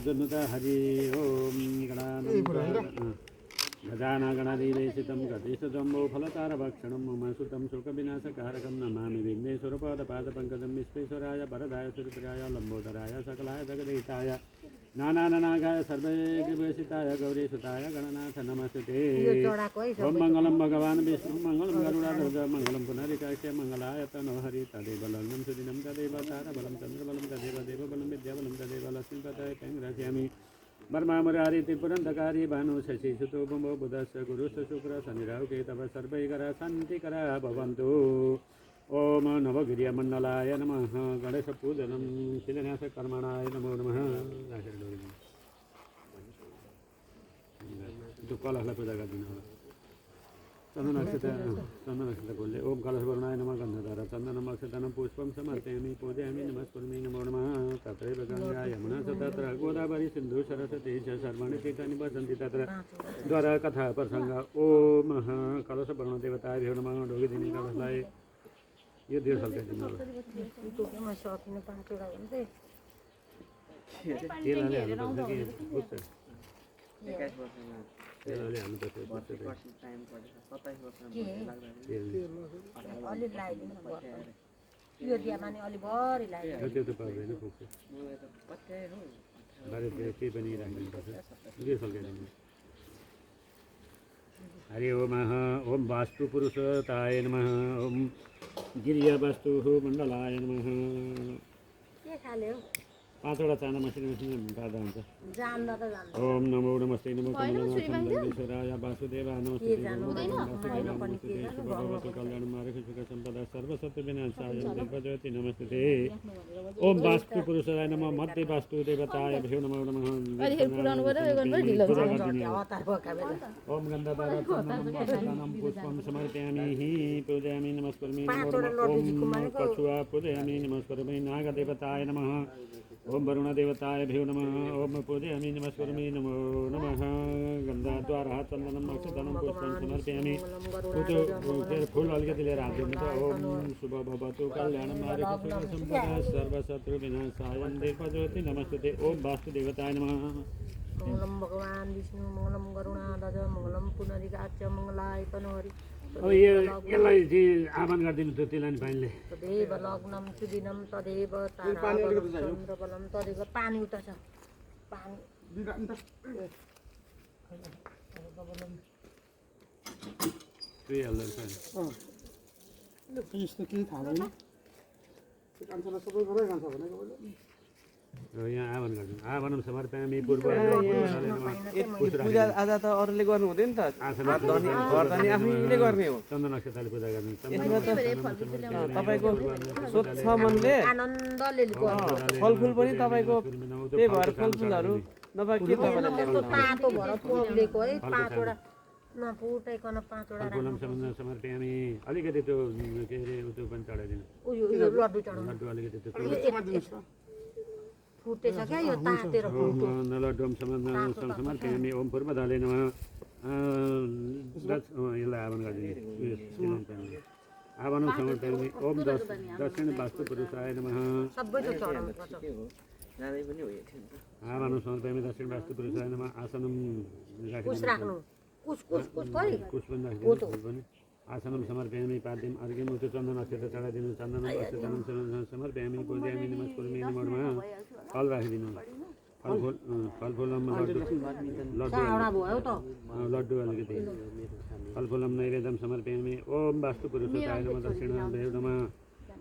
तद्वन्नुत हरि ओम गजानगणाधिवेशितं गतिशतम्बो फलतारभक्षणं मम सुतं शोकविनाशकारकं नमामि विघ्नेश्वरपादपादपङ्कजं विश्वेश्वराय वरदाय सुरप्रियाय लम्बोदराय सकलाय जगदहिताय नानाननागाय सर्वैर्विभूषिताय गौरीसुताय गणनाथ नमस्ते। ओम मंगलम भगवान विष्णु मंगलम गरुडाध्वज मंगलम पुनरिकाक्ष्य मंगलाय तनोहरि तदेव लग्नं सुदिनं तदेव तारबलं चन्द्रबलं तदेव देवबलं विद्याबलं तदेव लक्ष्मीपतये तं रचयामि। ब्रह्मा मुरारी त्रिपुरन्धकारी भानु शशि सुतो बुम्बो बुधस्य गुरुस्य शुक्र शनिराहु केतवः सर्वैकरा शान्तिकरा भवन्तु। ओम नवगिरिमण्डलाय नमः गणेशपूजनं शिलान्यासकर्मणाय नमो नमः। कलशलाई पूजा गरिदिनु चन्दन अक्षता खोल्ले ओम कलशवर्णाय नमः गन्धधारा चन्दनम् अक्षतानं पुष्पं समर्पयामि पूजयामि नमस्कुर्मि नमो नमः। तत्रैव गङ्गा यमुना च तत्र गोदावरी सिन्धु सरस्वती च सर्वाणि तीर्थानि वसन्ति तत्र द्वारा कथा प्रसङ्ग। ओम कलशवर्ण देवताभ्यो नमः। ढोगिदिने कलशलाई यो देव सल्काइदिनु तेलले हाल्नुपर्छ कि बुझ्छ तेलले हाल्नुपर्छ अलि लगाइदिनु यो दिया माने अलि भरि लगाइदिनु त्यो त पर्दैन पुग्छ बारे केही पनि राख्नुपर्छ देव सल्काइदिनु। हरि ओम ओम वास्तु पुरुषताय नमः ओम गिरिया वास्तु मण्डलाय नमः। के खाले हो पाँचवटा चाना मसिनो गादा हुन्छ। जान्दा त जान्दा ओम नमो नमस्ते नमो कमलाय वासुदेवाय नमस्ते भगवतो कल्याण मार्ग सुख सम्पदा सर्वसत्य विनाशाय दिग्वज्योति नमस्ते। ओम वास्तु पुरुषाय नमः मध्य वास्तु देवताय भ्यो नमो नमः। ओम गन्धधार चन्दनं पुष्पं समर्पयामि पूजयामि नमस्करोमि नमो नमः। ओम कछुआ पूजयामि नमस्करोमि नागदेवताय नमः। ओम वरुणदेवताय भ्यो नमः। ओम पूजयामि नमस्करोमि नमो नमः। गन्धद्वारा चन्दनम् अक्षतानं पुष्पं समर्पयामि फुल अलिकति लिएर हात जोड्नु त। ओम शुभ भवतु कल्याणं मार्ग सुख सम्पदा सर्वशत्रु विनाशाय दिग्वज्योति नमस्ते। ओम वास्तुदेवताय नमः। मंगलम भगवान विष्णु मंगलम गरुडाध्वज मंगलम पुनरिकाक्ष्य मंगलाय तनोहरि अब यसलाई चाहिँ आह्वान गरिदिनु त्यो तिलानी पानीले तदेव लग्नं सुदिनं तदेव ताराबलं चन्द्रबलं तदेव पानी उता छ पानी त्यही हाल्दैछ यहाँ आह्वान गरिदिनु। आह्वानं समर्पयामि पूर्व पूजा आज त अरूले गर्नु हुँदैन त गर्दानी आफैले गर्ने हो। चन्दन नक्षत्रले पूजा गर्नु तपाईँको स्वच्छ मनले आनन्दले फलफुल पनि तपाईँको त्यही भएर फलफुलहरू नभए के तपाईँले पातो भएर पोलेको है पाँचवटा नफुटाइकन पाँचवटा फलफुलम समर्पयामि अलिकति त्यो के अरे त्यो पनि चढाइदिनु उयो लड्डु चढाउनु लड्डु अलिकति त्यो फुटेछ क्या यो तातेर लड्डुम समर्पयामि। ओम पूर्वधाले नमः। यसलाई आह्वान गरिदिनु आह्वानं समर्पयामि। ओम दक्षिण वास्तु पुरुषाय नमः। सबै त चढाउनु पर्छ आह्वानं समर्पयामि दक्षिण वास्तु पुरुषाय नमः। आसनं कुस राख्नु कुस कुस कुस पनि कुस पनि राखिदिनु। आसनं समर्पयामि पाद्यम् अर्घ्यम् उच्च चन्दन अक्षता चढाइदिनु। चन्दनम् अक्षतानं समर्पयामि पूजयामि नमस्करोमि नमो नमः। फल राखिदिनु फलफुलम लड्डु अलिकति फलफुलम नैवेद्यं समर्पयामि। ओम वास्तु पुरुषाय नमः दक्षिणाभ्यो नमः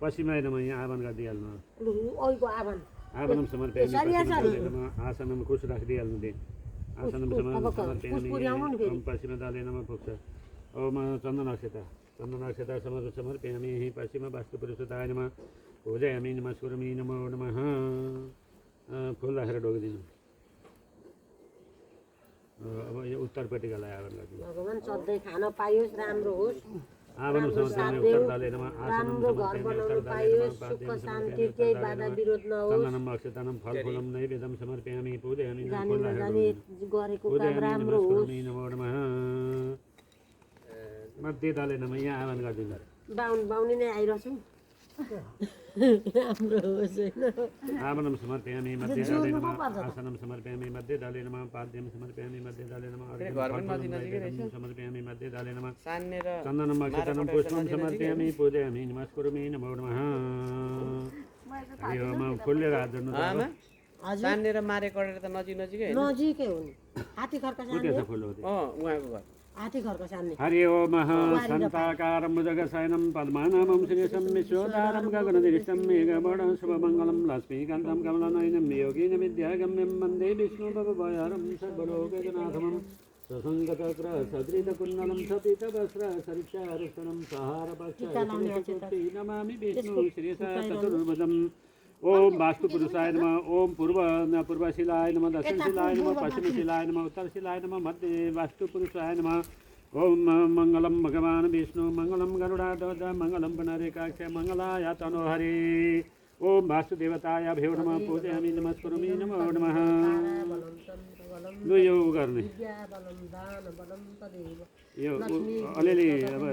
पश्चिमाय नमः। यहाँ आह्वान गरिदिइहाल्नु आह्वानं समर्पयामि नमः। आसनं कुश राखिदिइहाल्नु दे आसनं समर्पयामि। ओम पश्चिमदाले नमः पुग्छ। ओम चन्दन अक्षता समर्पयामि पश्चिम वास्तु पुरुषाय नमः पूजयामि नमस्करोमि नमो नमः। फुल राखेर ढोगिदिनु। अब यो उत्तरपट्टिकालाई आह्वान गरिदिनु। भगवान सधैँ खान पाइयोस् राम्रो होस् आह्वानं समर्पयामि उत्तरदाले नमः। आसनं सुख शान्ति केही बाधा विरोध नहोस्। चन्दनम् अक्षतानं फलफुलं नैवेद्यं समर्पयामि पूजयामि गरेको काम राम्रो होस् नमो नमः। मध्यदाले नमः। यहाँ आह्वान गरिदिनु। बाहुनी नै आइरहेछु राम्रो होस् होइन आवनं समर्पयामि मध्ये दले नमः आसनं समर्पयामि मध्ये दले नमः पाद्यं समर्पयामि मध्ये दले नमः समर्पयामि मध्ये दले नमः सान्ने र चन्दनं अक्षतनं पुष्पं समर्पयामि पूजयामि नमस्कुरुमि नमो नमः हरि ओम फुलेर हात जोड्नु आमा सान्ने र मारे कडेर त नजिक नजिकै होइन नजिकै हो नि हात्ती खर्क के सान्ने छ फुल हो त्यो उहाँको घर हात्ती खर्क सान्ने हरि ओम सन्ताकारं जगशयनं पद्मानामं श्रीशं विश्वोदारं गगननिरीशं मेघवर्णं शुभमङ्गलं लक्ष्मीकान्तं कमलनयनं योगिनं विद्यागम्यं वन्दे विष्णुभवभयहरं सर्वलोकैकनाथमं ससङ्गतक्र सदृतकुण्डलं सपितवस्त्र सरिचारुषणं सहारपश्चात् नमामि विष्णु श्रीसा चतुर्भुजम् ओम वास्तुपुरुषाय नमः ओम पूर्वशिलाय नमः दक्षिणशिलाय नमः पश्चिमशिलाय नमः उत्तरशिलाय नमः मध्य वास्तुपुरुषाय नमः ओम मंगलम भगवान विष्णु मंगलम गरुडाध्वज मंगलम पुनरेकाक्ष मंगलाय तनोहरि ओम वास्तुदेवताय भ्यो नमः पूजयामि नमस्कुरुमि नमो नमः यो गर्ने यो अलिअलि अब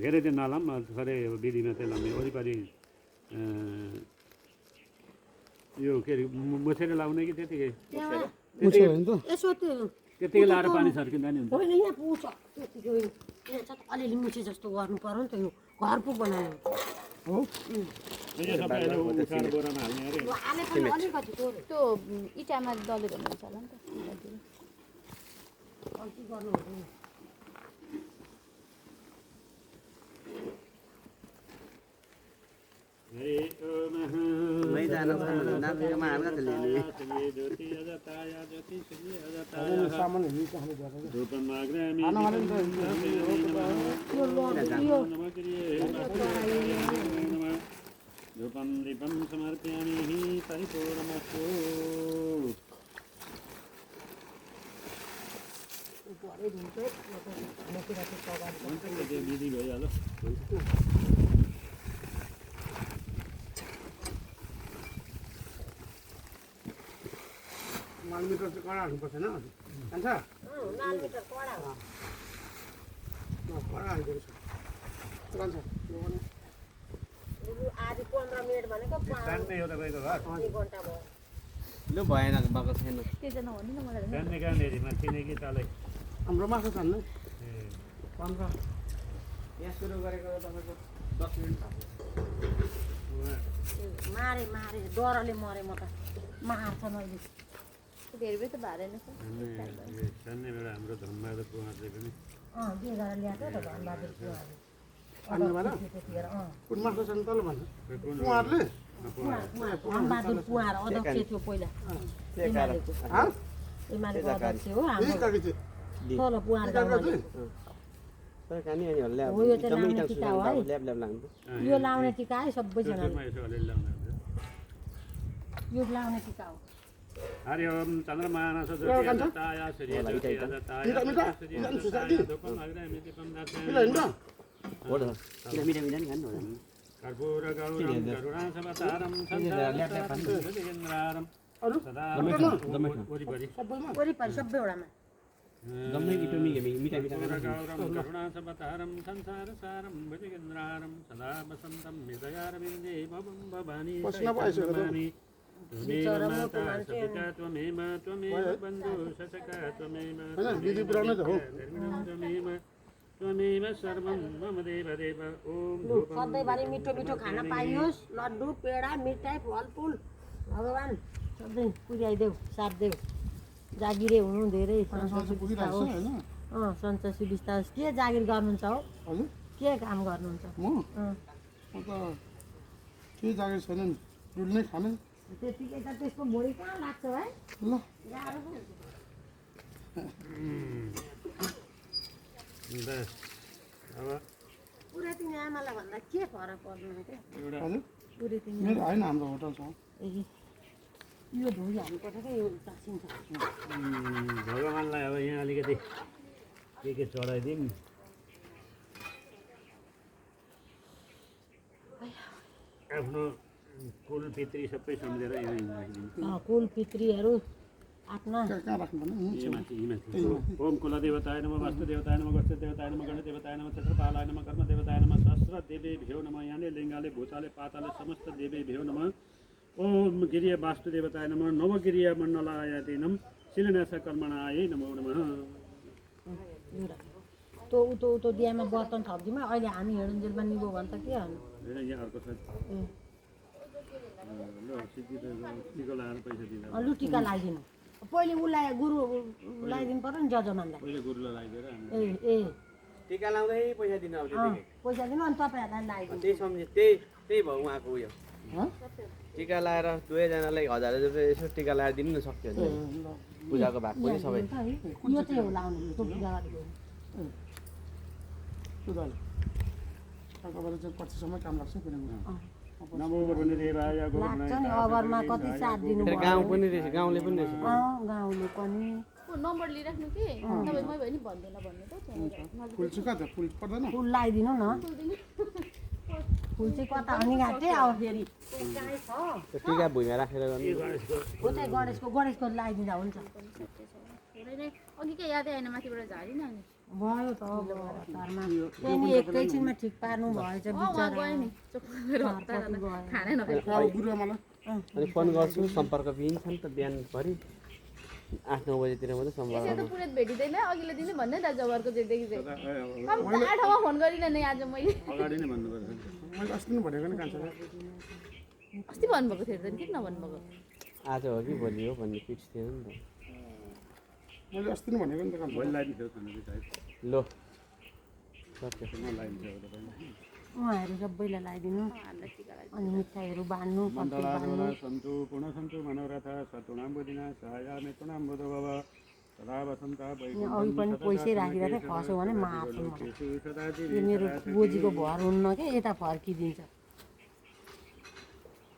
धेरै दिन नलाम थोरै विधिमा चाहिँ लाउने वरिपरि यो के अरे मुछेर लाउने कि त्यतिकै यसो त्यो त्यतिकै लाएर पानी छर्किँदा नि हुन्छ होइन यहाँ पुग्छ त्यतिकै यहाँ चाहिँ अलिअलि मुछे जस्तो गर्नु पर्यो नि त यो घर पो बनायो हो यो सबै अहिले उखाएर बोरामा हाल्ने अरे हाले पनि अलिकति थोरै त्यो इँटामा दले भन्नुहुन्छ होला नि त कम्ती गर्नु हुँदैन हरि ओम नहीं जाना नाभिकमा हाल्न त ल्याउने ज्योति अजताय ज्योति श्री अजताय धूपम आग्रामि धूपम दीपम समर्पयामि परिपूर्णमस्तु विधि भइहाल्यो मालमिटर चाहिँ कडा हाल्नुपर्छ होइन जान्छ लाल मिटर कडा हो कडा हालिदिएको छ जान्छ आधी 15 मिनट भनेको जान्ने हो तपाईँको घर 1 घन्टा भयो लु भएन भएको छैन त्यजना हो नि त मलाई जान्ने कहाँनिर माथि कि तलै हाम्रो मासु छान्नु ए 15 यहाँ सुरु गरेको तपाईँको 10 मिनट मारे डरले मरे म त मार्छ मैले धेरै बेर त भारेन जान्ने बेला हाम्रो धनबहादुर कुमारले पनि के गरेर ल्याएको त धनबहादुर कुमारले अन्नबाट त्यतिखेर कुन मासु छान्नु तल भन्छ कुन उहाँहरूले धनबहादुर कुमार अध्यक्ष थियो पहिला एमालेको एमालेको अध्यक्ष हो हाम्रो तल पुवार गाउँमा तर कानी अनि हल्ला हो यो चाहिँ लाउने टिका हो है ल्याब ल्याब लाग्नु यो लाउने टिका है सबैजनाले यसो अलिअलि लाउनु यो लाउने टिका हो हरि ओम चन्द्रमानस ज्योतिर्गताय श्रीजोतिर्गताय धूपम अग्रामि दीपं दास्यामि हो त किन मिठा मिठा नि खानु कर्पूर गौरं करुणासवतारं सञ्चारं सदा वरिपरि वरिपरि सबै वडामा जम्मै मिठो मिठा मिठा गौरं करुणासवतारं संसारसारं भुजगेन्द्रारं सदा वसन्तं हृदयारविन्दे भवं भवानी सहितं त्वमेव माता सपिता त्वमेव बन्धु ससखा त्वमेव त्वमेव सर्वं मम देवदेव ओम सधैँभरि मिठो मिठो खाना पाइयोस् लड्डु पेडा मिठाई फलफुल भगवान् सधैँ पुर्याइदेऊ साथदेऊ जागिरे हुनु धेरै सन्चो सुविस्ता होस् के जागिर गर्नुहुन्छ हो के काम गर्नुहुन्छ म त केही जागिर छैन नि डुल्ने खाने त्यतिकै त त्यसको भोलि कहाँ लाग्छ है ल गाह्रो पो हुन्छ। अब पुरै तिमी आमालाई भन्दा के फरक पर्दैन क्या हजुर पुरै तिमी मेरो होइन हाम्रो होटल छ ए यो धोइ हाल्नुपर्छ क्या यो टाँसिन्छ भगवान्लाई अब यहाँ अलिकति के चढाइदिउँ आफ्नो कुल पितृ सबै सम्झेर यहाँ कुल पितृहरू आफ्ना कहाँ राख्नु भने यी माथि ओम कुलदेवताय नमः वास्तुदेवताय नमः गोष्ठदेवताय नमः गणदेवताय नमः क्षेत्रपालाय नमः कर्मदेवताय नमः सहस्र देवेभ्यो नमः याने लिङ्गाले भूताले पाताले समस्त देवेभ्यो नमः ओम गिरिय वास्तुदेवताय नमः नवगिरिय मण्डलायतिनं शिलान्यास कर्मणाय नमो नमः त्यो उतो दियामा बर्तन थपिदिउँ अहिले हामी हेडुन्जेलमा निभो भने त के हाल्नु यहाँ अर्को छ ल सिद्धि टिका लगाएर पैसा दिँदा लु टिका लगाइदिनु पहिले उसलाई गुरु लगाइदिनु पर्यो नि जजमानलाई पहिले गुरुलाई लगाइदिएर हामी ए टिका लाउँदै पैसा दिनु अब त्यतिकै पैसा दिनु अनि तपाईँहरूलाई लगाइदिनु त्यही सम्झे त्यही भयो उहाँको उयो टिका लाएर दुवैजनालाई 1000 रुपियाँ यसो टिका लाएर दिनु न सक्यो भने पूजाको भाग पनि सबै यो चाहिँ हो लाउनु त्यो पूजा गरेको सुधाले तपाईँबाट चाहिँ पछिसम्म काम लाग्छ किनभने नमो वरुणदेवाय लाग्छ नि अगरमा कति साथ दिनु फेरि गाउँ पनि रहेछ गाउँले पनि रहेछ गाउँले पनि नम्बर लिइराख्नु कि तपाईँ मै भयो नि भन्दैन भन्नु त फुल चाहिँ कहाँ छ फुल पर्दैन फुल लगाइदिनु न फुल चाहिँ कता अनि घाटे अब फेरि त्यो टिका भुइँमा राखेर गर्नु हो चाहिँ गणेशको लगाइदिँदा हुन्छ अघि के यादै आएन माथिबाट झारिन अनि भयो त अब घरमा त्यहाँदेखि एकैछिनमा ठिक पार्नु भएछ उहाँ गयो नि खानै नपाए गुरुआमालाई अनि फोन गर्छु सम्पर्कविहीन छ नि त बिहानभरि 8-9 बजेतिर मात्रै सम्पर्क यसो त पुरै भेटिँदैन अघिल्लो दिन भन्दै त जबरको जेदेखि चाहिँ कम्ती 8 ठाउँमा फोन गरिनँ नि आज मैले अगाडि नै भन्नुपर्छ मैले अस्ति नै भनेको नि कान्छा अस्ति भन्नुभएको थियो त किन नभन्नुभएको आज हो कि भोलि हो भन्ने फिक्स थियो नि त मैले अस्ति नै भनेको नि त कान्छा भोलि लगाइदिन्थ्यो खाना चाहिँ लो सक्यो लगाइदिन्छ अब तपाईँ उहाँहरू सबैलाई लगाइदिनु अनि मिठाईहरू बाँड्नु कति बाँड्नु सन्तु पुनः सन्तु मनोरथ सतुणां बुधिना सहाया मिथुनां बुधो भव सदा वसन्ता अघि पनि पैसै राखेर चाहिँ खस्यो भने मार्छु मलाई यो मेरो बोजीको भर हुन्न के यता फर्किदिन्छ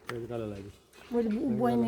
लगाइदिन्छ मैले बहिनी